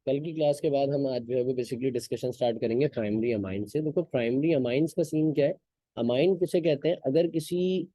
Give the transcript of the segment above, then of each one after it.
कल की क्लास के बाद हम आज जो है वो बेसिकली डिस्कशन स्टार्ट करेंगे प्राइमरी अमाइन से। देखो प्राइमरी अमाइंस का सीन क्या है। अमाइन किसे कहते हैं? अगर किसी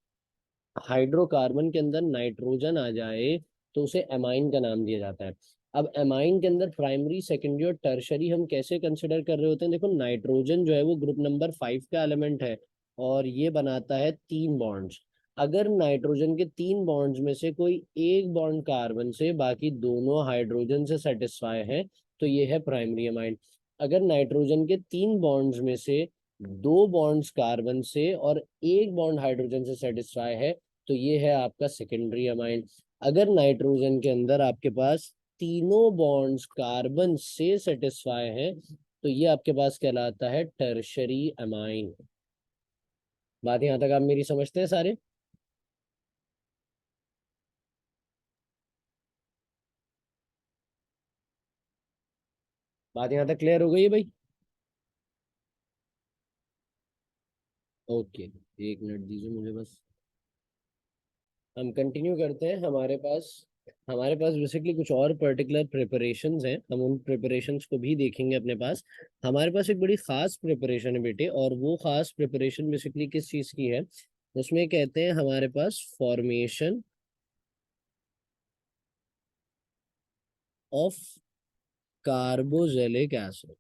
हाइड्रोकार्बन के अंदर नाइट्रोजन आ जाए तो उसे एमाइन का नाम दिया जाता है। अब एमाइन के अंदर प्राइमरी, सेकेंडरी और टर्शरी हम कैसे कंसिडर कर रहे होते हैं? देखो नाइट्रोजन जो है वो ग्रुप नंबर 5 का एलिमेंट है और ये बनाता है 3 बॉन्ड्स। अगर नाइट्रोजन के 3 बॉन्ड्स में से कोई एक बॉन्ड कार्बन से, बाकी दोनों हाइड्रोजन से सेटिस्फाई है, तो ये है प्राइमरी अमाइन। अगर नाइट्रोजन के 3 बॉन्ड्स में से 2 बॉन्ड्स कार्बन से और एक बॉन्ड हाइड्रोजन से सेटिस्फाई है, तो ये है आपका सेकेंडरी अमाइन। अगर नाइट्रोजन के अंदर आपके पास तीनों बॉन्ड्स कार्बन से सेटिस्फाई है, तो ये आपके पास कहलाता है टर्शरी अमाइन। बात यहां तक आप मेरी समझते हैं सारे? बात यहां तक क्लियर हो गई है भाई? ओके, एक मिनट दीजिए मुझे बस। हम कंटिन्यू करते हैं। हमारे पास बेसिकली कुछ और पर्टिकुलर प्रिपरेशंस हैं, हम उन प्रिपरेशंस को भी देखेंगे अपने पास। हमारे पास एक बड़ी खास प्रिपरेशन है बेटे, और वो खास प्रिपरेशन बेसिकली किस चीज़ की है? उसमें कहते हैं हमारे पास फॉर्मेशन ऑफ कार्बोजेलिक एसिड।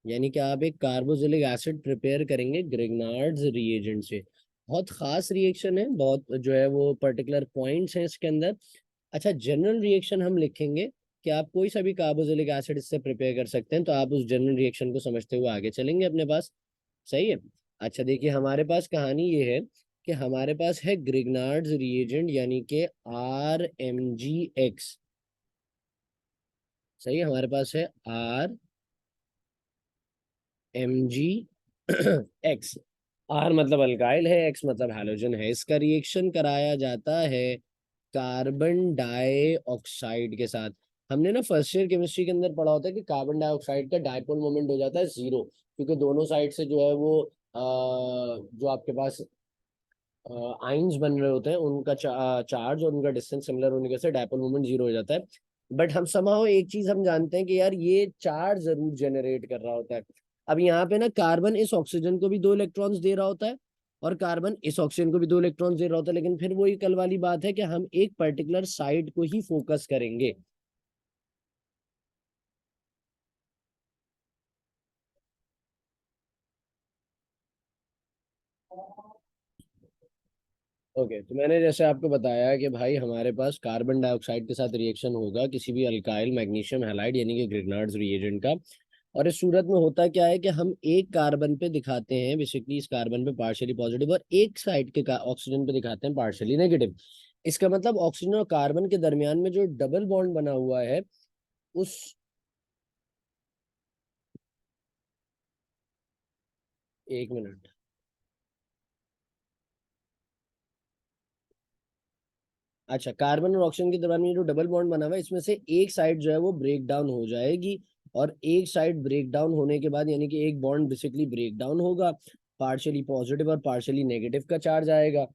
यानी कि आप एक कार्बोजिलिक एसिड प्रिपेयर करेंगे ग्रिग्नार्ड्स रिएजेंट से। बहुत खास रिएक्शन है, बहुत जो है वो पर्टिकुलर पॉइंट्स हैं इसके अंदर। अच्छा, जनरल रिएक्शन हम लिखेंगे कि आप कोई सा भी कार्बोजिलिक एसिड इससे प्रिपेयर कर सकते हैं, तो आप उस जनरल रिएक्शन को समझते हुए आगे चलेंगे अपने पास। सही है। अच्छा देखिए, हमारे पास कहानी ये है कि हमारे पास है ग्रिग्नार्ड्स रिएजेंट, यानी कि RMgX। सही है, हमारे पास है RMgX। आर मतलब अल्काइल है, एक्स मतलब हैलोजन है। इसका रिएक्शन कराया जाता है कार्बन डाइऑक्साइड के साथ। हमने ना फर्स्ट ईयर केमिस्ट्री के अंदर पढ़ा होता है कि कार्बन डाइऑक्साइड का डायपोल मोमेंट हो जाता है 0, क्योंकि दोनों साइड से जो है वो जो आपके पास आइंस बन रहे होते हैं उनका चार्ज और उनका डिस्टेंस सिमिलर होने के से डायपोल मोमेंट 0 हो जाता है। बट हम समाओ एक चीज हम जानते हैं कि यार ये चार्ज जरूर जनरेट कर रहा होता है। अब यहाँ पे ना कार्बन इस ऑक्सीजन को भी 2 इलेक्ट्रॉन्स दे रहा होता है और कार्बन इस ऑक्सीजन को भी 2 इलेक्ट्रॉन्स दे रहा होता है, लेकिन फिर वही कल वाली बात है कि हम एक पर्टिकुलर साइड को ही फोकस करेंगे। ओके, तो मैंने जैसे आपको बताया कि भाई हमारे पास कार्बन डाइऑक्साइड के साथ रिएक्शन होगा किसी भी अल्काइल मैग्नीशियम हैलाइड यानी कि ग्रिग्नार्ड्स रिएजेंट का। और इस सूरत में होता क्या है कि हम एक कार्बन पे दिखाते हैं बेसिकली, इस कार्बन पे पार्शियली पॉजिटिव और एक साइड के ऑक्सीजन पे दिखाते हैं पार्शियली नेगेटिव। इसका मतलब ऑक्सीजन और कार्बन के दरमियान में जो डबल बॉन्ड बना हुआ है उस, एक मिनट। अच्छा, कार्बन और ऑक्सीजन के दरमियान में जो डबल बॉन्ड बना हुआ है इसमें से एक साइड जो है वो ब्रेक डाउन हो जाएगी, और एक साइड ब्रेक डाउन होने के बाद यानी कि एक बॉन्ड बेसिकली ब्रेक डाउन होगा, पार्शियली पॉजिटिव और पार्शियली नेगेटिव का चार्ज आएगा।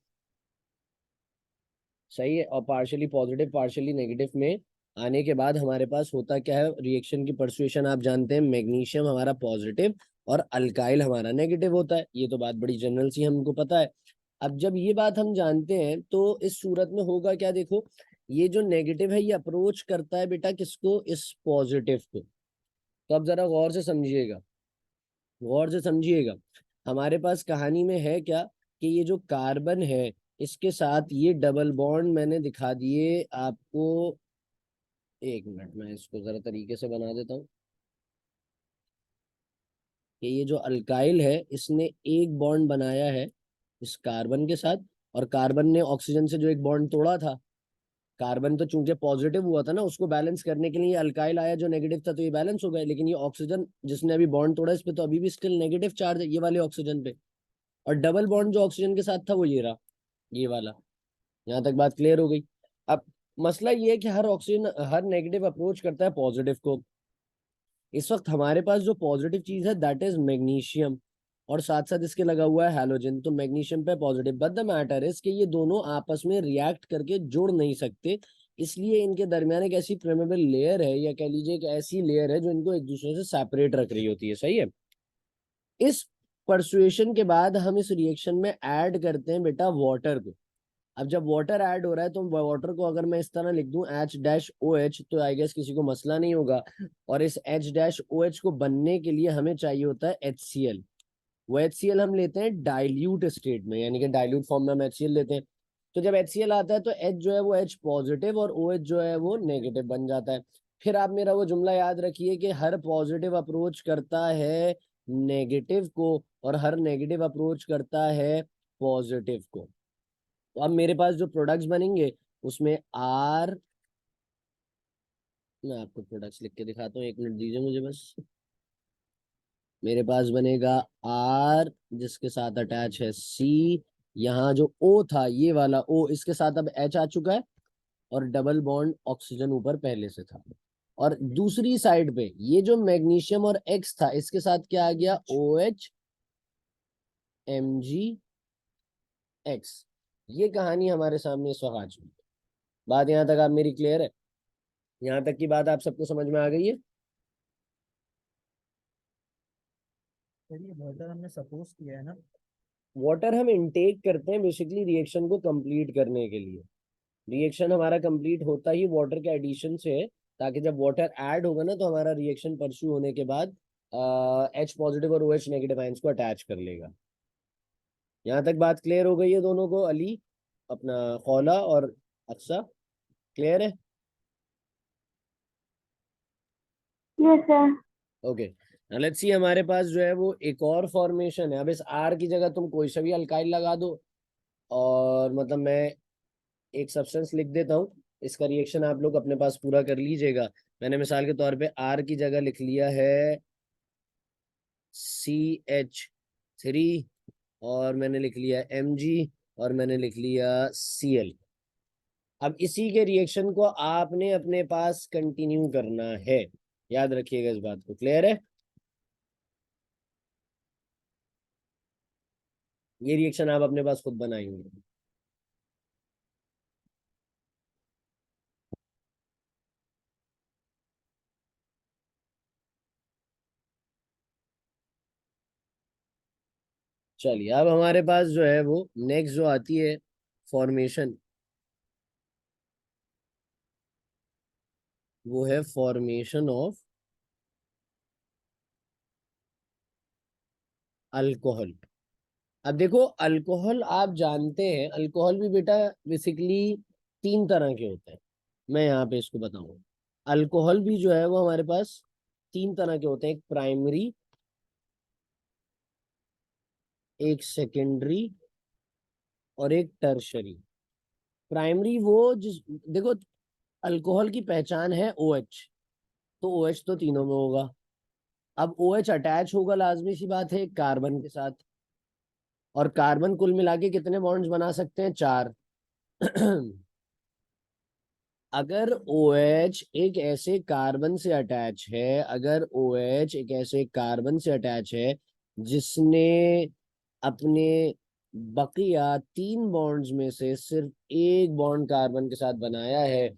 सही है, और पार्शियली पॉजिटिव पार्शियली नेगेटिव में आने के बाद हमारे पास होता क्या है रिएक्शन की परसुएशन आप जानते हैं, मैग्नीशियम हमारा पॉजिटिव और अल्काइल हमारा नेगेटिव होता है। ये तो बात बड़ी जनरल सी हमको पता है। अब जब ये बात हम जानते हैं तो इस सूरत में होगा क्या, देखो ये जो नेगेटिव है ये अप्रोच करता है बेटा किसको, इस पॉजिटिव को। तो अब जरा गौर से समझिएगा, गौर से समझिएगा। हमारे पास कहानी में है क्या कि ये जो कार्बन है इसके साथ ये डबल बॉन्ड मैंने दिखा दिए आपको। एक मिनट, मैं इसको जरा तरीके से बना देता हूँ कि ये जो अल्काइल है इसने एक बॉन्ड बनाया है इस कार्बन के साथ, और कार्बन ने ऑक्सीजन से जो एक बॉन्ड तोड़ा था। कार्बन तो चूंकि पॉजिटिव हुआ था ना, उसको बैलेंस करने के लिए अल्काइल आया जो नेगेटिव था, तो ये बैलेंस हो गया। लेकिन ये ऑक्सीजन जिसने अभी बॉन्ड तोड़ा इस पे तो अभी भी स्टिल नेगेटिव चार्ज है ये वाले ऑक्सीजन पे। और डबल बॉन्ड जो ऑक्सीजन के साथ था वो ये रहा, ये वाला। यहाँ तक बात क्लियर हो गई। अब मसला ये है कि हर ऑक्सीजन हर नेगेटिव अप्रोच करता है पॉजिटिव को। इस वक्त हमारे पास जो पॉजिटिव चीज है दैट इज मैग्नीशियम, और साथ साथ इसके लगा हुआ है हैलोजन, तो मैग्नीशियम पे positive. But the matter is कि ये दोनों आपस में रिएक्ट करके जुड़ नहीं सकते, इसलिए इनके दरमियान एक ऐसी परमेबल लेयर है, या कह लीजिए एक ऐसी लेयर है जो इनको एक दूसरे से सेपरेट रख रही होती है। सही है। इस परसुएशन के बाद हम इस रिएक्शन में ऐड करते हैं बेटा वाटर को। अब जब वाटर ऐड हो रहा है तो वाटर को अगर मैं इस तरह लिख दूं H-OH, तो आई गेस किसी को मसला नहीं होगा। और इस H-OH को बनने के लिए हमें चाहिए होता है HCl। वो HCl हम लेते हैं डाइल्यूट स्टेट में, यानी कि डाइल्यूट फॉर्म में हम HCl लेते हैं। तो जब HCl आता है तो H जो है वो H पॉजिटिव और OH जो है वो नेगेटिव बन जाता है। फिर आप मेरा वो जुमला याद रखिए कि हर पॉजिटिव अप्रोच करता है नेगेटिव को और हर नेगेटिव अप्रोच करता है पॉजिटिव को। तो अब मेरे पास जो प्रोडक्ट्स बनेंगे उसमें आर, मैं आपको प्रोडक्ट्स लिख के दिखाता हूँ, एक मिनट दीजिए मुझे बस। मेरे पास बनेगा आर जिसके साथ अटैच है सी, यहाँ जो ओ था ये वाला ओ, इसके साथ अब एच आ चुका है और डबल बॉन्ड ऑक्सीजन ऊपर पहले से था। और दूसरी साइड पे ये जो मैग्नीशियम और एक्स था इसके साथ क्या आ गया, ओ एच MgX। ये कहानी हमारे सामने इस वक्त आ चुकी है। बात यहाँ तक आप मेरी क्लियर है? यहाँ तक की बात आप सबको समझ में आ गई है? सर ये वाटर हमने सपोज किया है ना। वाटर हम इनटेक करते हैं बेसिकली रिएक्शन को कंप्लीट करने के लिए। रिएक्शन हमारा कंप्लीट होता ही वाटर के एडिशन से है, ताकि जब वाटर ऐड होगा ना तो हमारा रिएक्शन परस्यू होने के बाद H पॉजिटिव और OH नेगेटिव आयंस को अटैच कर लेगा। यहाँ तक बात क्लियर हो गई है दोनों को? अली, अपना खौला और अक्सा, क्लियर है? Yes sir. Okay, let's see हमारे पास जो है वो एक और फॉर्मेशन है। अब इस आर की जगह तुम कोई सा भी अल्काइल लगा दो, और मतलब मैं एक सब्सटेंस लिख देता हूँ, इसका रिएक्शन आप लोग अपने पास पूरा कर लीजिएगा। मैंने मिसाल के तौर पे आर की जगह लिख लिया है CH3, और मैंने लिख लिया Mg, और मैंने लिख लिया Cl। अब इसी के रिएक्शन को आपने अपने पास कंटिन्यू करना है, याद रखिएगा इस बात को। क्लियर है? ये रिएक्शन आप अपने पास खुद बनाएंगे। चलिए, अब हमारे पास जो है वो नेक्स्ट जो आती है फॉर्मेशन, वो है फॉर्मेशन ऑफ अल्कोहल। अब देखो, अल्कोहल आप जानते हैं, अल्कोहल भी बेटा बेसिकली 3 तरह के होते हैं। मैं यहाँ पे इसको बताऊंगा। अल्कोहल भी जो है वो हमारे पास 3 तरह के होते हैं, एक प्राइमरी, एक सेकेंडरी और एक टर्शरी। प्राइमरी वो जिस, देखो अल्कोहल की पहचान है OH, तो OH तो तीनों में होगा। अब OH अटैच होगा, लाजमी सी बात है, कार्बन के साथ। और कार्बन कुल मिला के कितने बॉन्ड्स बना सकते हैं, 4। अगर OH एक ऐसे कार्बन से अटैच है, अगर OH एक ऐसे कार्बन से अटैच है जिसने अपने बकिया 3 बॉन्ड्स में से सिर्फ एक बॉन्ड कार्बन के साथ बनाया है,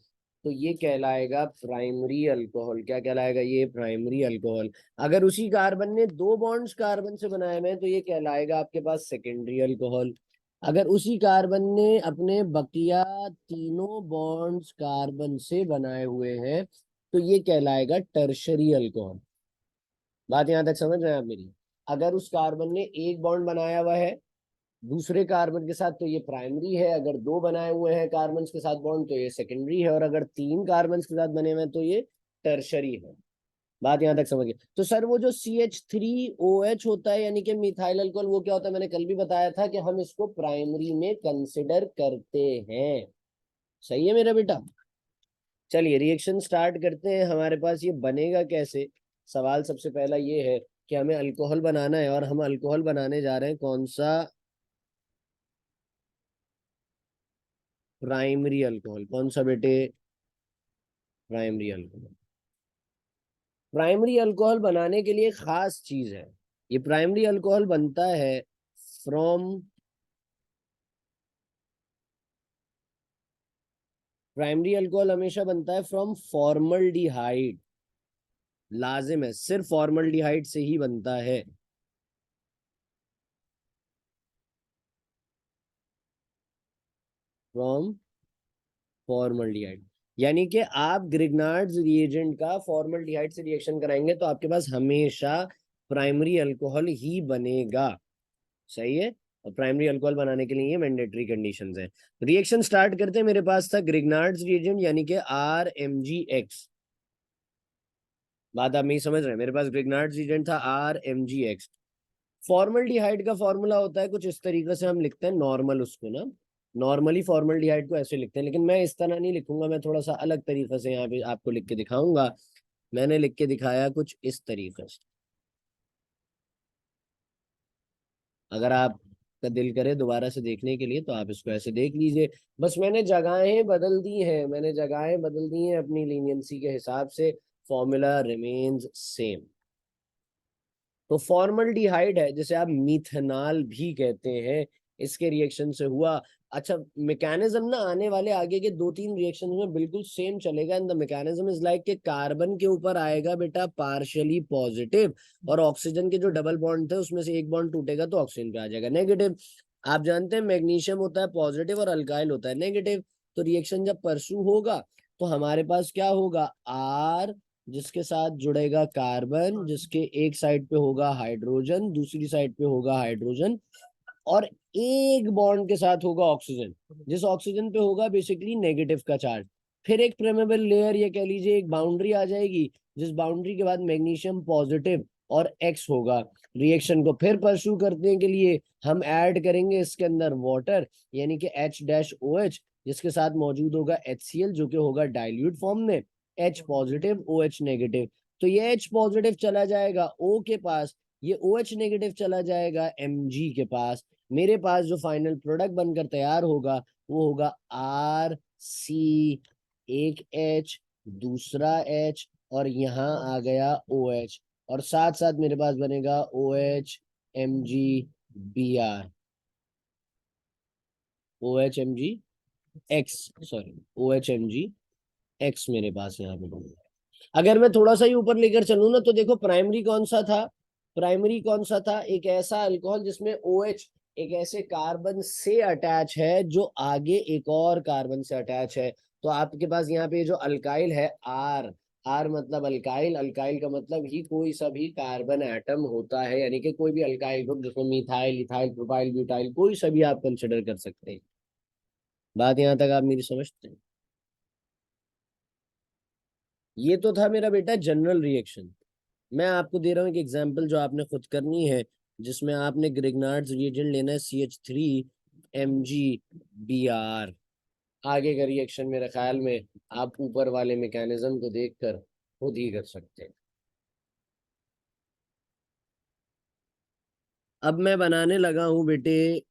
तो ये कहलाएगा प्राइमरी अल्कोहल। क्या कहलाएगा? ये प्राइमरी अल्कोहल। अगर उसी कार्बन ने 2 बॉन्ड्स कार्बन से बनाए हुए हैं तो ये कहलाएगा आपके पास सेकेंडरी अल्कोहल। अगर उसी कार्बन ने अपने बकिया तीनों बॉन्ड्स कार्बन से बनाए हुए हैं तो ये कहलाएगा टर्शरी अल्कोहल। बात यहां तक समझ रहे हैं आप मेरी? अगर उस कार्बन ने एक बॉन्ड बनाया हुआ है दूसरे कार्बन के साथ तो ये प्राइमरी है, अगर 2 बनाए हुए हैं कार्बन के साथ बॉन्ड तो ये सेकेंडरी है, और अगर 3 कार्बन के साथ बने हुए हैं तो ये टर्शरी है। बात यहां तक समझिए। तो सर वो जो CH3OH होता है यानी कि मिथाइल अल्कोहल, वो क्या होता है? मैंने कल भी बताया था कि हम इसको प्राइमरी में कंसिडर करते हैं। सही है मेरा बेटा? चलिए रिएक्शन स्टार्ट करते हैं। हमारे पास ये बनेगा कैसे? सवाल सबसे पहला ये है कि हमें अल्कोहल बनाना है, और हम अल्कोहल बनाने जा रहे हैं कौन सा? Primary alcohol. कौन सा बेटे? Primary alcohol. प्राइमरी अल्कोहल बनाने के लिए खास चीज है। ये प्राइमरी अल्कोहल बनता है फ्रॉम प्राइमरी अल्कोहल हमेशा बनता है फ्रॉम फॉर्मल्डिहाइड, लाजिम है, सिर्फ फॉर्मल्डिहाइड से ही बनता है। फ्रॉम फॉर्मल्डिहाइड, यानी कि आप ग्रिग्नार्ड्स रिएजेंट का फॉर्मल्डिहाइड से रिएक्शन कराएंगे तो आपके पास हमेशा प्राइमरी अल्कोहल ही बनेगा। सही है। और प्राइमरी अल्कोहल बनाने के लिए ये मैंडेटरी कंडीशंस है। रिएक्शन स्टार्ट करते हैं। मेरे पास था ग्रिग्नार्ड्स रिएजेंट यानी कि RMgX। बात आप नहीं समझ रहे हैं। मेरे पास ग्रिग्नार्ड्स रिएजेंट था RMgX। फॉर्मल्डिहाइड का फॉर्मूला होता है कुछ इस तरीके से, हम लिखते हैं नॉर्मल उसको ना, नॉर्मली फॉर्मल्डिहाइड को ऐसे लिखते हैं, लेकिन मैं इस तरह नहीं लिखूंगा, मैं थोड़ा सा अलग तरीके से यहाँ पे आपको लिख के दिखाऊंगा। मैंने लिख के दिखाया कुछ इस तरीके से। अगर आप का दिल करे दोबारा से देखने के लिए तो आप इसको ऐसे देख लीजिए। बस मैंने जगहें बदल दी हैं, मैंने जगहें बदल दी हैं अपनी लीनियंसी के हिसाब से, फॉर्मूला रिमेन्स सेम। तो फॉर्मल्डिहाइड है जिसे आप मीथेनॉल भी कहते हैं, इसके रिएक्शन से हुआ। अच्छा, मैकेनिज्म ना आने वाले आगे के 2-3 रिएक्शन में बिल्कुल सेम चलेगा। And the mechanism is like के कार्बन के ऊपर आएगा बेटा पार्शियली पॉजिटिव, और ऑक्सीजन के जो डबल बॉन्ड थे उसमें से एक बॉन्ड टूटेगा तो ऑक्सीजन पे आ जाएगा नेगेटिव। आप जानते हैं मैग्नीशियम होता है पॉजिटिव और अल्काइल होता है नेगेटिव। तो रिएक्शन जब परसू होगा तो हमारे पास क्या होगा, आर जिसके साथ जुड़ेगा कार्बन, जिसके एक साइड पे होगा हाइड्रोजन, दूसरी साइड पे होगा हाइड्रोजन, और एक बॉन्ड के साथ होगा ऑक्सीजन, जिस ऑक्सीजन पे होगा बेसिकली नेगेटिव का चार्ज। फिर एक प्रेमेबल लेयर, ये कह लीजिए एक बाउंड्री आ जाएगी, जिस बाउंड्री के बाद मैग्नीशियम पॉजिटिव और एक्स होगा। रिएक्शन को फिर परस्यू करने के लिए हम ऐड करेंगे इसके अंदर वाटर, यानी कि H-OH, जिसके साथ मौजूद होगा HCl जो कि होगा डाइल्यूट फॉर्म में, H पॉजिटिव OH नेगेटिव। तो ये H पॉजिटिव चला जाएगा O के पास, ये OH नेगेटिव चला जाएगा Mg के पास। मेरे पास जो फाइनल प्रोडक्ट बनकर तैयार होगा वो होगा RC, एक H, दूसरा H, और यहाँ आ गया OH, और साथ साथ मेरे पास बनेगा OH MgBr, OH MgX, sorry OH MgX मेरे पास यहाँ पे बनेगा। अगर मैं थोड़ा सा ही ऊपर लेकर चलूँ ना तो देखो प्राइमरी कौन सा था, प्राइमरी कौन सा था, एक ऐसा अल्कोहल जिसमें OH एक ऐसे कार्बन से अटैच है जो आगे एक और कार्बन से अटैच है। तो आपके पास यहाँ पे जो अल्काइल है आर, आर मतलब अल्काइल, अल्काइल का मतलब ही कोई सा भी कार्बन एटम होता है, यानी कि कोई भी अल्काइल ग्रुप जिसमें मिथाइल, इथाइल, प्रोपाइल, ब्यूटाइल कोई सा भी आप कंसिडर कर सकते हैं। बात यहाँ तक आप मेरी समझते हैं। ये तो था मेरा बेटा जनरल रिएक्शन। मैं आपको दे रहा हूँ एक एग्जांपल जो आपने खुद करनी है, जिसमें आपने ग्रिग्नार्ड्स रिएजेंट लेना है CH3MgBr। आगे का रिएक्शन मेरे ख्याल में आप ऊपर वाले मैकेनिज्म को देखकर खुद ही कर सकते हैं। अब मैं बनाने लगा हूं बेटे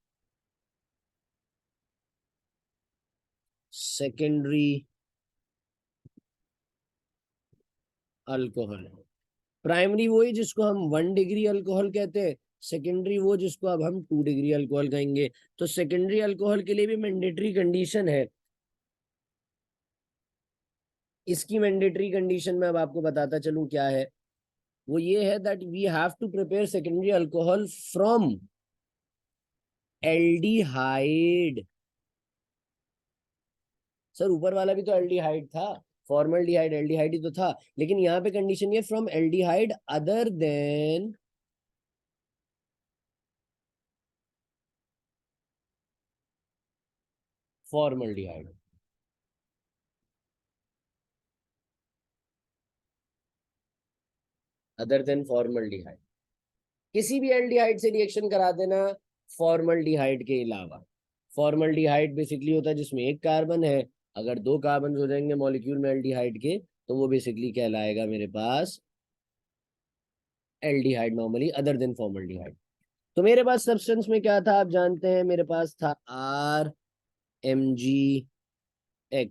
सेकेंडरी अल्कोहल। प्राइमरी वही जिसको हम 1 डिग्री अल्कोहल कहते हैं, सेकेंडरी वो जिसको अब हम 2 डिग्री अल्कोहल कहेंगे। तो सेकेंडरी अल्कोहल के लिए भी मैंडेटरी कंडीशन है। इसकी मैंडेटरी कंडीशन में अब आपको बताता चलूं क्या है। वो ये है that we have to prepare secondary alcohol from aldehyde. Sir ऊपर वाला भी तो एल्डिहाइड था, फॉर्मल्डिहाइड एल्डिहाइड ही तो था, लेकिन यहाँ पे कंडीशन ये from aldehyde other than formaldehyde. Other than formaldehyde, किसी भी एल्डिहाइड से रिएक्शन करा देना फॉर्मल्डिहाइड के अलावा। फॉर्मल्डिहाइड बेसिकली होता है जिसमें एक कार्बन है, अगर 2 कार्बन हो जाएंगे मॉलिक्यूल में एल्डिहाइड के तो वो बेसिकली कहलाएगा मेरे पास aldehyde normally, other than formaldehyde. तो मेरे पास सब्सटेंस में क्या था आप जानते हैं, मेरे पास था RMgX।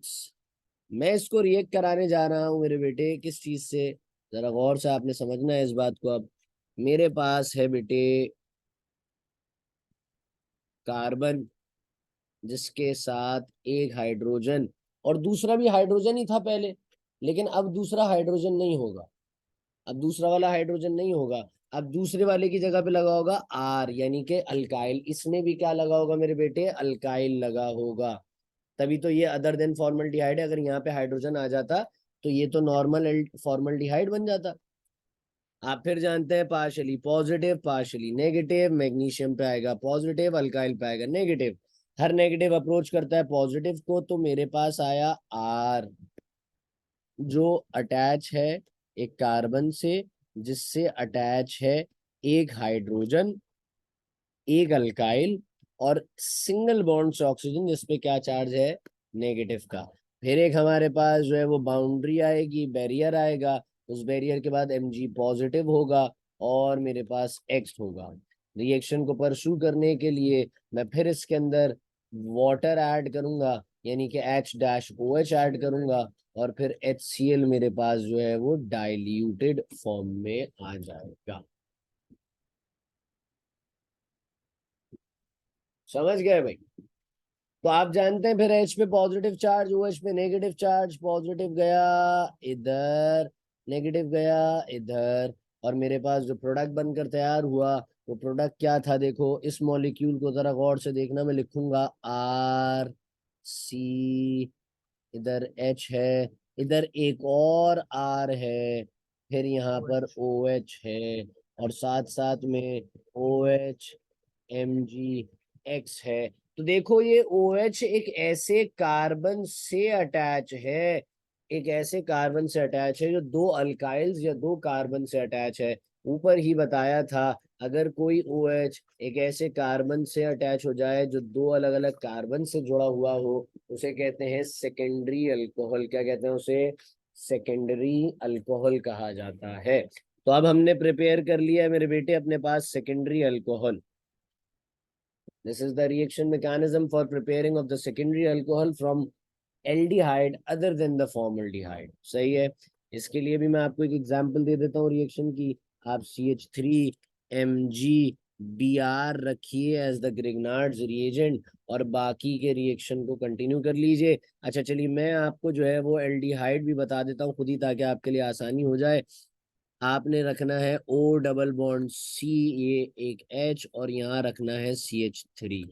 मैं इसको रिएक्ट कराने जा रहा हूं मेरे बेटे किस चीज से, जरा गौर से आपने समझना है इस बात को। अब मेरे पास है बेटे कार्बन जिसके साथ एक हाइड्रोजन और दूसरा भी हाइड्रोजन ही था पहले, लेकिन अब दूसरा हाइड्रोजन नहीं होगा, अब दूसरा वाला हाइड्रोजन नहीं होगा, अब दूसरे वाले की जगह पे लगा होगा आर, यानी कि अल्काइल। इसमें भी क्या लगा होगा मेरे बेटे, अल्काइल लगा होगा। तभी तो ये अदर देन फॉर्मल्डिहाइड है। अगर यहाँ पे हाइड्रोजन आ जाता तो ये तो नॉर्मल फॉर्मल्डिहाइड बन जाता। आप फिर जानते हैं partially positive partially negative, magnesium पे आएगा पॉजिटिव, अल्काइल पे आएगा नेगेटिव। हर नेगेटिव अप्रोच करता है पॉजिटिव को, तो मेरे पास आया आर, जो अटैच है एक कार्बन से, जिससे अटैच है एक हाइड्रोजन, एक अल्काइल और सिंगल बॉन्ड से ऑक्सीजन, जिसपे क्या चार्ज है, नेगेटिव का। फिर एक हमारे पास जो है वो बाउंड्री आएगी, बैरियर आएगा, उस बैरियर के बाद Mg पॉजिटिव होगा और मेरे पास X होगा। रिएक्शन को परस्यू करने के लिए मैं फिर इसके अंदर वाटर ऐड करूंगा, यानी कि H-OH ऐड करूंगा, और फिर HCl मेरे पास जो है वो डाइल्यूटेड फॉर्म में आ जाएगा। समझ गए भाई? तो आप जानते हैं फिर H पे पॉजिटिव चार्ज, OH पे नेगेटिव चार्ज, पॉजिटिव गया इधर, नेगेटिव गया इधर, और मेरे पास जो प्रोडक्ट बनकर तैयार हुआ वो प्रोडक्ट क्या था, देखो इस मॉलिक्यूल को जरा गौर से देखना। मैं लिखूंगा आर सी, इधर H है, इधर एक और R है, फिर यहाँ पर OH है, और साथ साथ में OH MgX है। तो देखो ये OH एक ऐसे कार्बन से अटैच है, एक ऐसे कार्बन से अटैच है जो दो अल्काइल्स या दो कार्बन से अटैच है। ऊपर ही बताया था, अगर कोई OH एक ऐसे कार्बन से अटैच हो जाए जो दो अलग अलग कार्बन से जुड़ा हुआ हो, उसे कहते हैं सेकेंडरी अल्कोहल। क्या कहते हैं उसे? सेकेंडरी अल्कोहल कहा जाता है। तो अब हमने प्रिपेयर कर लिया है मेरे बेटे अपने पास secondary alcohol. This is the reaction mechanism for preparing of the secondary alcohol from aldehyde other than the formaldehyde। सही है। इसके लिए भी मैं आपको एक एग्जांपल दे देता हूँ रिएक्शन की। आप CH3MgBr रखिए एज द ग्रिग्नार्ड्स रिएजेंट, और बाकी के रिएक्शन को कंटिन्यू कर लीजिए। अच्छा चलिए, मैं आपको जो है वो एल्डिहाइड भी बता देता हूँ खुद ही, ताकि आपके लिए आसानी हो जाए। आपने रखना है O डबल बॉन्ड C, ये एक H, और यहाँ रखना है CH3।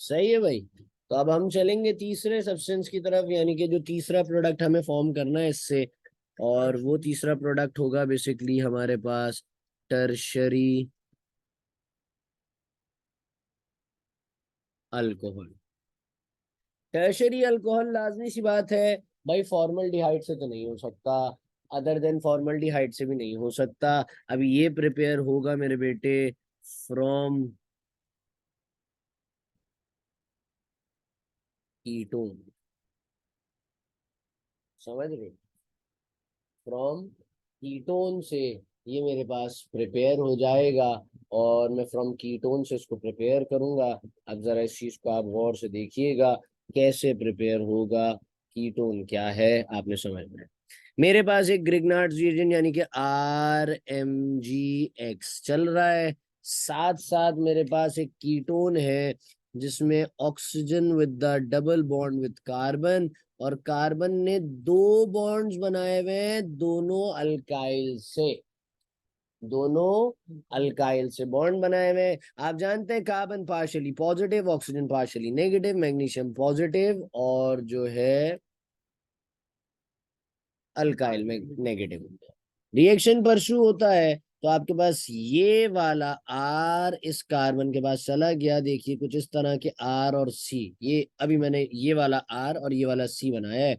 सही है भाई। तो अब हम चलेंगे तीसरे सब्सटेंस की तरफ, यानी कि जो तीसरा प्रोडक्ट हमें फॉर्म करना है इससे, और वो तीसरा प्रोडक्ट होगा बेसिकली हमारे पास टर्शरी अल्कोहल। टर्शरी अल्कोहल लाजमी सी बात है भाई, फॉर्मल्डिहाइड से तो नहीं हो सकता, अदर देन फॉर्मल्डिहाइड से भी नहीं हो सकता। अब ये प्रिपेयर होगा मेरे बेटे फ्रॉम कीटोन। समझ रहे? फ्रॉम कीटोन से ये मेरे पास प्रिपेयर हो जाएगा, और मैं फ्रॉम कीटोन से इसको प्रिपेयर करूंगा। अब जरा इस चीज को आप गौर से देखिएगा, कैसे प्रिपेयर होगा, कीटोन क्या है, आपने समझना है। मेरे पास एक ग्रिग्नार्ड रिएजेंट यानी कि RMgX चल रहा है, साथ साथ मेरे पास एक कीटोन है जिसमें oxygen with the double bond with carbon, और कार्बन ने दो बॉन्ड्स बनाए हुए हैं दोनों अल्काइल से, दोनों अल्काइल से बॉन्ड बनाए हुए हैं। आप जानते हैं carbon partially positive, oxygen partially negative, magnesium positive, और जो है अल्काइल में नेगेटिव। रिएक्शन परस्यू होता है तो आपके पास ये वाला R इस कार्बन के पास चला गया, देखिए कुछ इस तरह के R और C, ये अभी मैंने ये वाला R और ये वाला C बनाया है।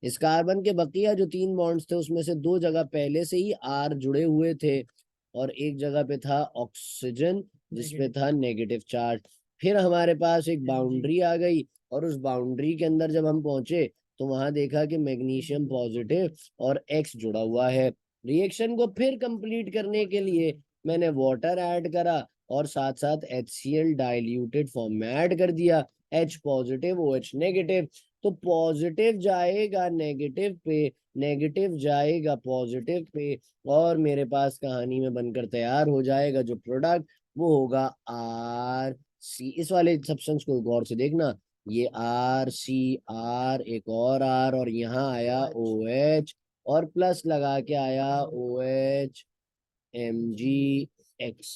इस कार्बन के बकिया जो तीन बॉन्ड्स थे उसमें से दो जगह पहले से ही R जुड़े हुए थे, और एक जगह पे था ऑक्सीजन जिसपे था नेगेटिव चार्ज। फिर हमारे पास एक बाउंड्री आ गई, और उस बाउंड्री के अंदर जब हम पहुंचे तो वहां देखा कि मैग्नीशियम पॉजिटिव और X जुड़ा हुआ है। रिएक्शन को फिर कंप्लीट करने के लिए मैंने वाटर ऐड करा और साथ साथ HCl डाइल्यूटेड फॉर्म में ऐड कर दिया। H पॉजिटिव OH नेगेटिव, तो पॉजिटिव जाएगा नेगेटिव पे, नेगेटिव जाएगा पॉजिटिव पे, और मेरे पास कहानी में बनकर तैयार हो जाएगा जो प्रोडक्ट, वो होगा RC। इस वाले सब्सटेंस को गौर से देखना, ये RCR, एक और यहाँ आया OH, और प्लस लगा के आया OH MgX।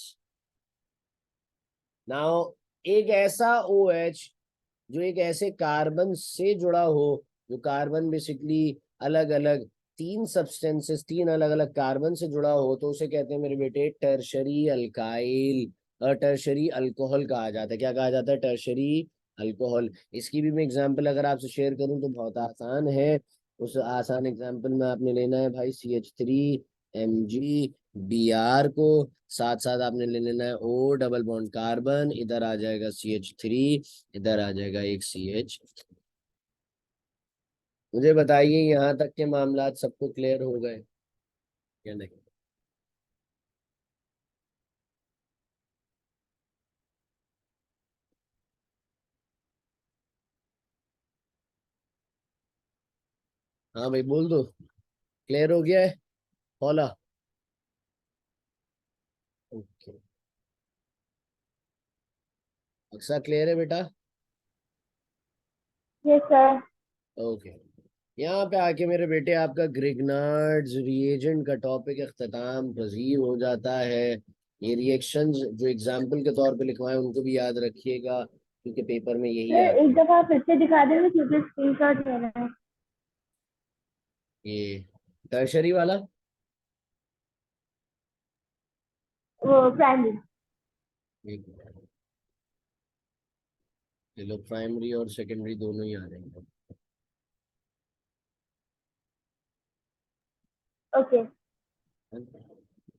नाउ एक ऐसा OH जो एक ऐसे कार्बन से जुड़ा हो, जो कार्बन बेसिकली अलग अलग तीन सब्सटेंसेस, तीन अलग अलग कार्बन से जुड़ा हो, तो उसे कहते हैं मेरे बेटे टर्शरी अल्काइल, टर्शरी अल्कोहल कहा जाता है। क्या कहा जाता है? Tertiary alcohol. इसकी भी मैं एग्जांपल अगर आपसे शेयर करूं तो बहुत आसान है। उस आसान एग्जांपल में आपने लेना है भाई CH3 Mg को, साथ साथ आपने ले लेना है O डबल बॉन्ड कार्बन, इधर आ जाएगा CH3, इधर आ जाएगा एक CH। मुझे बताइए यहाँ तक के मामलात सबको क्लियर हो गए या नहीं? हाँ भाई बोल दो, क्लियर हो गया है? होला। ओके, अक्सा क्लियर है बेटा? Yes, sir. ओके, यहाँ पे आके मेरे बेटे आपका ग्रिग्नार्ड्स रिएजेंट का टॉपिक अख्ताम पजीर हो जाता है। ये रिएक्शंस जो एग्जाम्पल के तौर पे लिखवाए उनको भी याद रखिएगा, क्योंकि पेपर में यही सर आते एक हैं। दफा फिर से दिखा देंगे क्योंकि स्क्रीनशॉट लेना है। ये टर्शरी वाला, वो प्राइमरी। एक मिनट, ये लो, प्राइमरी और सेकेंडरी दोनों ही आ रहे हैं। ओके।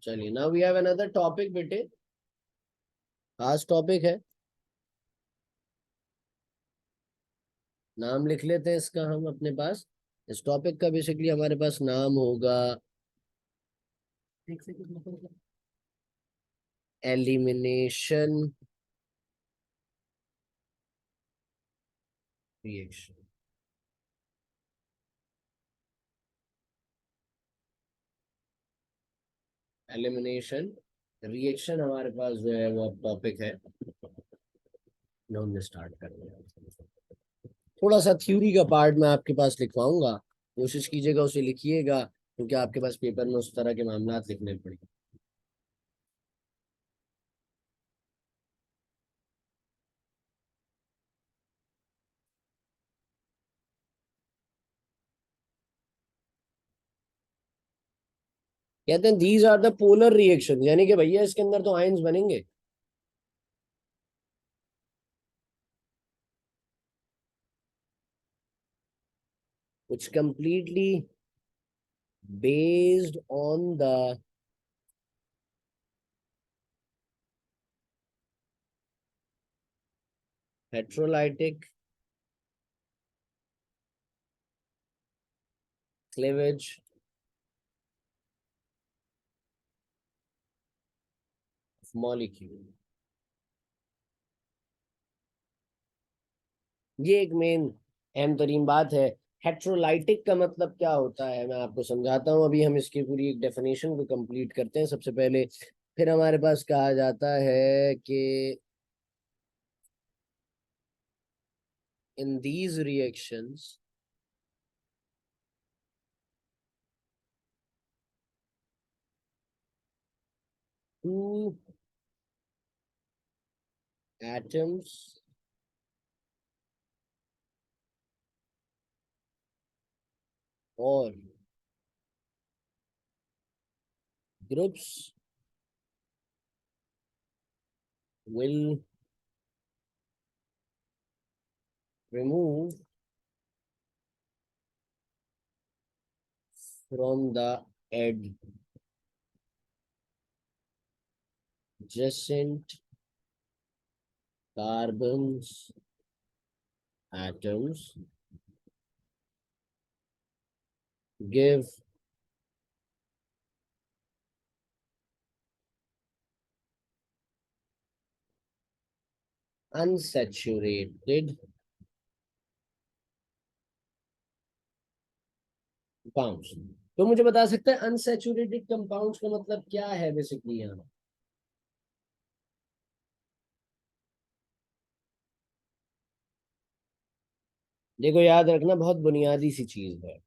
चलिए, now we have another topic बेटे, खास टॉपिक है। नाम लिख लेते हैं इसका हम अपने पास। इस टॉपिक का बेसिकली हमारे पास नाम होगा एलिमिनेशन रिएक्शन। एलिमिनेशन रिएक्शन हमारे पास जो है वो टॉपिक है, जो हमने स्टार्ट कर दिया। थोड़ा सा थ्योरी का पार्ट मैं आपके पास लिखवाऊंगा, कोशिश कीजिएगा उसे लिखिएगा, क्योंकि आपके पास पेपर में उस तरह के मामलात लिखने पड़ेंगे। कहते हैं these are the polar reaction, यानी कि भैया इसके अंदर तो आयंस बनेंगे। which completely based on the heterolytic cleavage of molecule। ये एक मेन अहम तरीन बात है। हेट्रोलाइटिक का मतलब क्या होता है मैं आपको समझाता हूँ। अभी हम इसकी पूरी एक डेफिनेशन को कंप्लीट करते हैं सबसे पहले, फिर हमारे पास कहा जाता है कि in these reactions two atoms or groups will remove from the adjacent carbons atoms give unsaturated compounds. तो मुझे बता सकते हैं अनसैचुरेटेड कंपाउंड्स का मतलब क्या है बेसिकली यहाँ? देखो याद रखना, बहुत बुनियादी सी चीज है।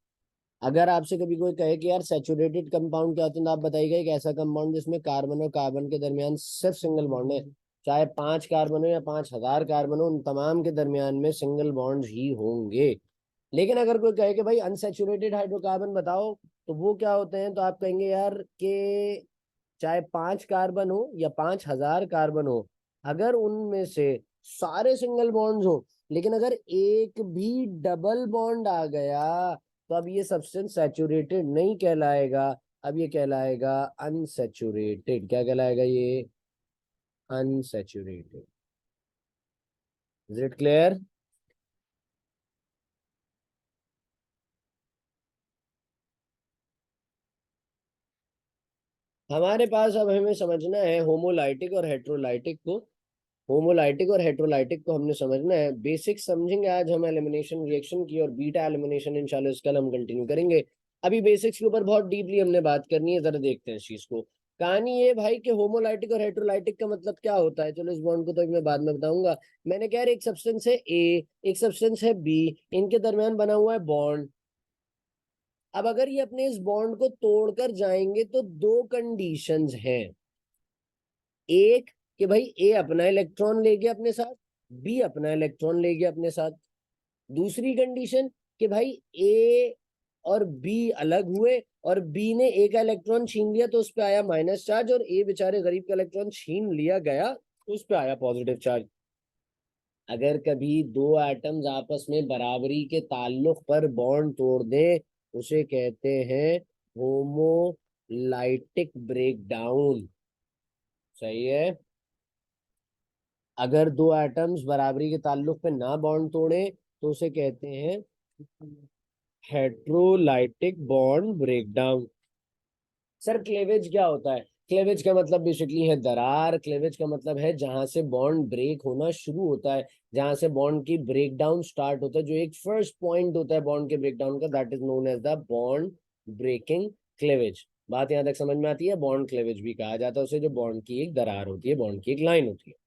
अगर आपसे कभी कोई कहे कि यार सैचुरेटेड कंपाउंड क्या होता है, तो आप बताइएगा एक ऐसा कंपाउंड जिसमें कार्बन और कार्बन के दरमियान सिर्फ सिंगल बॉन्ड है। चाहे 5 कार्बन हो या 5,000 कार्बन हो, उन तमाम के दरमियान में सिंगल बॉन्ड ही होंगे। लेकिन अगर कोई कहे कि भाई अनसैचुरेटेड हाइड्रोकार्बन बताओ, तो वो क्या होते हैं, तो आप कहेंगे यार कि चाहे 5 कार्बन हो या 5,000 कार्बन हो, अगर उनमें से सारे सिंगल बॉन्ड्स हो, लेकिन अगर एक भी डबल बॉन्ड आ गया, तो अब ये सब्सटेंस सैचुरेटेड नहीं कहलाएगा। अब ये कहलाएगा अनसैचुरेटेड। क्या कहलाएगा ये? अनसैचुरेटेड। Is it clear? हमारे पास अब हमें समझना है होमोलाइटिक और हेट्रोलाइटिक को। होमोलाइटिक और हेट्रोलाइटिक को हमने समझना है, बेसिक समझेंगे आज हम एलिमिनेशन रिएक्शन की, और बीटा एलिमिनेशन इंशाल्लाह इसका हम कंटिन्यू करेंगे। अभी बेसिक्स के ऊपर बहुत डीपली हमने बात करनी है, जरा देखते हैं इस चीज को। कहानी ये भाई कि होमोलाइटिक और हेट्रोलाइटिक का मतलब क्या होता है, चलो इस बॉन्ड को तो मैं बाद में बताऊंगा। मैंने कहा एक सब्सटेंस है ए, एक सब्सटेंस है बी, इनके दरमियान बना हुआ है बॉन्ड। अब अगर ये अपने इस बॉन्ड को तोड़कर जाएंगे तो दो कंडीशंस हैं। एक कि भाई ए अपना इलेक्ट्रॉन ले गया अपने साथ, बी अपना इलेक्ट्रॉन ले गया अपने साथ। दूसरी कंडीशन कि भाई ए और बी अलग हुए, और बी ने ए का इलेक्ट्रॉन छीन लिया तो उस पे आया माइनस चार्ज, और ए बेचारे गरीब का इलेक्ट्रॉन छीन लिया गया तो उस पे आया पॉजिटिव चार्ज। अगर कभी दो एटम्स आपस में बराबरी के ताल्लुक पर बॉन्ड तोड़ दें, उसे कहते हैं होमोलाइटिक ब्रेकडाउन। सही है? अगर दो एटम्स बराबरी के ताल्लुक पे ना बॉन्ड तोड़े, तो उसे कहते हैं heterolytic bond breakdown. Sir cleavage क्या होता है? क्लेवेज का मतलब बेसिकली है दरार। क्लेवेज का मतलब है जहां से बॉन्ड ब्रेक होना शुरू होता है, जहां से बॉन्ड की ब्रेकडाउन स्टार्ट होता है, जो एक फर्स्ट पॉइंट होता है बॉन्ड के ब्रेकडाउन का, that is known as the bond breaking cleavage. बात यहां तक समझ में आती है? बॉन्ड क्लेवेज भी कहा जाता है उसे, जो बॉन्ड की एक दरार होती है, बॉन्ड की एक लाइन होती है।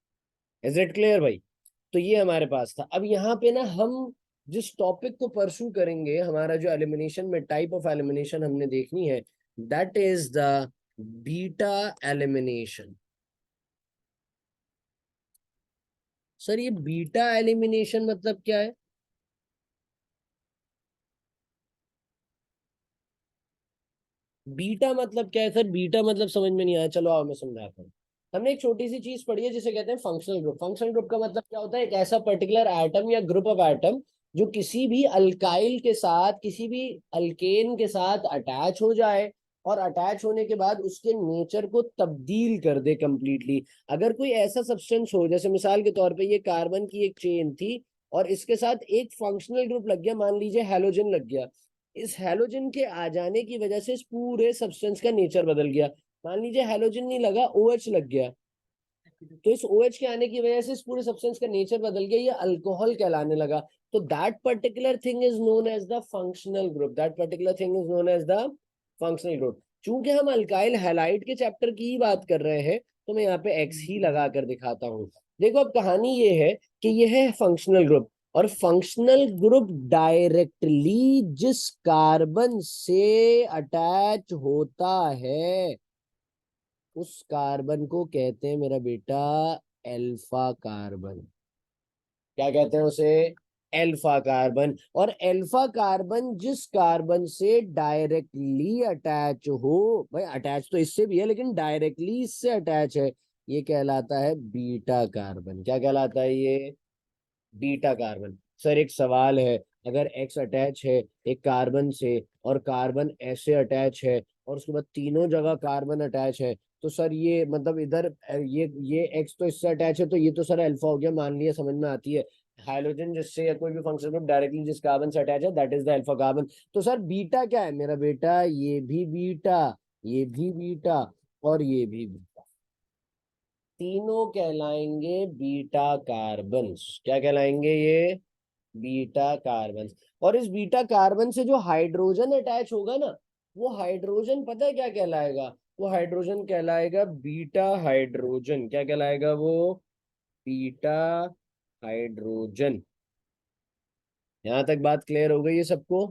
इज इट क्लियर भाई? तो ये हमारे पास था। अब यहाँ पे ना हम जिस टॉपिक को परस्यू करेंगे, हमारा जो एलिमिनेशन में टाइप ऑफ एलिमिनेशन हमने देखनी है, that is the beta elimination. Sir ये बीटा एलिमिनेशन मतलब क्या है? बीटा मतलब क्या है सर? बीटा मतलब समझ में नहीं आया, चलो आओ मैं समझाता हूँ। हमने एक छोटी सी चीज पढ़ी है जिसे कहते हैं फंक्शनल ग्रुप। फंक्शनल ग्रुप का मतलब क्या होता है? एक ऐसा पर्टिकुलर एटम या ग्रुप ऑफ एटम जो किसी भी अल्काइल के साथ, किसी भी अल्केन के साथ अटैच हो जाए, और अटैच होने के बाद उसके नेचर को तब्दील कर दे कंप्लीटली। अगर कोई ऐसा सब्सटेंस हो, जैसे मिसाल के तौर पे ये कार्बन की एक चेन थी, और इसके साथ एक फंक्शनल ग्रुप लग गया, मान लीजिए हैलोजन लग गया। इस हैलोजन के आ जाने की वजह से इस पूरे सब्सटेंस का नेचर बदल गया। मान लीजिए हैलोजन नहीं लगा, OH लग गया, तो इस OH के आने की वजह से इस पूरे सब्सटेंस का नेचर बदल गया, ये अल्कोहल कहलाने लगा। तो that particular thing is known as the functional group. That particular thing is known as the functional group. चूंकि हम अल्काइल हैलाइड के चैप्टर की ही बात कर रहे हैं, तो मैं यहाँ पे एक्स ही लगा कर दिखाता हूँ। देखो अब कहानी ये है कि ये है फंक्शनल ग्रुप, और फंक्शनल ग्रुप डायरेक्टली जिस कार्बन से अटैच होता है, उस कार्बन को कहते हैं मेरा बेटा एल्फा कार्बन। क्या कहते हैं उसे? Alpha carbon. और एल्फा कार्बन जिस कार्बन से डायरेक्टली अटैच हो, भाई अटैच तो इससे भी है लेकिन डायरेक्टली इससे अटैच है, ये कहलाता है बीटा कार्बन। क्या कहलाता है ये? Beta carbon. सर एक सवाल है, अगर एक्स अटैच है एक कार्बन से, और कार्बन ऐसे अटैच है, और उसके बाद तीनों जगह कार्बन अटैच है, तो सर ये मतलब इधर ये एक्स तो इससे अटैच है, तो ये तो सर अल्फा हो गया, मान लिया, समझ में आती है। हाइड्रोजन जिससे या कोई भी फंक्शनल ग्रुप डायरेक्टली जिस कार्बन से अटैच है that is the alpha carbon. तो सर बीटा क्या है मेरा बेटा, ये भी बीटा, ये भी बीटा और ये भी बीटा, तीनों कहलाएंगे बीटा कार्बन्स। क्या कहलाएंगे ये? Beta carbon. और इस बीटा कार्बन से जो हाइड्रोजन अटैच होगा ना, वो हाइड्रोजन पता है क्या कहलाएगा? वो हाइड्रोजन कहलाएगा बीटा हाइड्रोजन। क्या कहलाएगा वो? Beta hydrogen. यहां तक बात क्लियर हो गई है सबको?